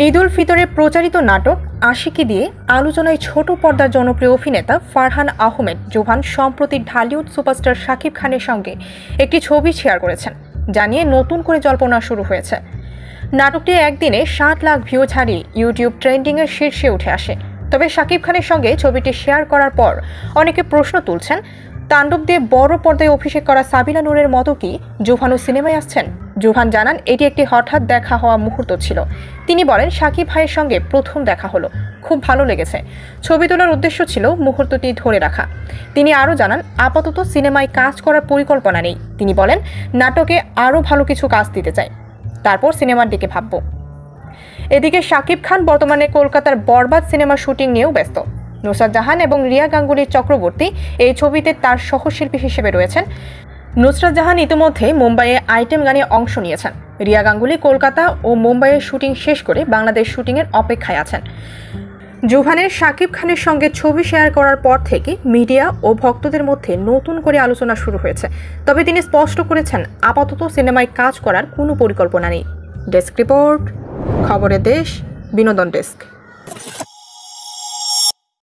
ঈদ উল ফিতরে প্রচারিত নাটক আশিকি দিয়ে আলোচনায় ছোট পর্দার জনপ্রিয় অভিনেতা ফারহান আহমেদ জোহান সম্প্রতি ঢালিউড সুপারস্টার শাকিব খানের সঙ্গে একটি ছবি শেয়ার করেছেন, জানিয়ে নতুন করে জল্পনা শুরু হয়েছে। নাটকটি একদিনে 7 লাখ ভিউ ছাড়িয়ে ইউটিউব ট্রেন্ডিংয়ের শীর্ষে উঠে আসে। তবে শাকিব খানের সঙ্গে ছবিটি শেয়ার করার পর অনেকে প্রশ্ন তুলছেন, তাণ্ডব দিয়ে বড় পর্দায় অভিষেক করা সাবিনা নূরের মতো কি জোহানও সিনেমায় আসছেন? জোহান জানান, এটি একটি হঠাৎ দেখা হওয়া মুহূর্ত ছিল। তিনি বলেন, শাকিব ভাইয়ের সঙ্গে প্রথম দেখা হলো, খুব ভালো লেগেছে। ছবি তোলার উদ্দেশ্য ছিল মুহূর্তটি ধরে রাখা। তিনি আরও জানান, আপাতত সিনেমায় কাজ করার পরিকল্পনা নেই। তিনি বলেন, নাটকে আরও ভালো কিছু কাজ দিতে চাই, তারপর সিনেমার দিকে ভাবব। এদিকে শাকিব খান বর্তমানে কলকাতার বরবাদ সিনেমার শুটিং নিয়েও ব্যস্ত। নুসরাত জাহান এবং রিয়া গাঙ্গুলি চক্রবর্তী এই ছবিতে তার সহশিল্পী হিসেবে রয়েছেন। নুসরাত জাহান ইতিমধ্যে মুম্বাইয়ে আইটেম গানে অংশ নিয়েছেন। রিয়া গাঙ্গুলি কলকাতা ও মুম্বাইয়ের শুটিং শেষ করে বাংলাদেশ শুটিংয়ের অপেক্ষায় আছেন। জোহানের শাকিব খানের সঙ্গে ছবি শেয়ার করার পর থেকে মিডিয়া ও ভক্তদের মধ্যে নতুন করে আলোচনা শুরু হয়েছে। তবে তিনি স্পষ্ট করেছেন, আপাতত সিনেমায় কাজ করার কোনো পরিকল্পনা নেই। ডেস্ক রিপোর্ট, খবরের দেশ, বিনোদন ডেস্ক।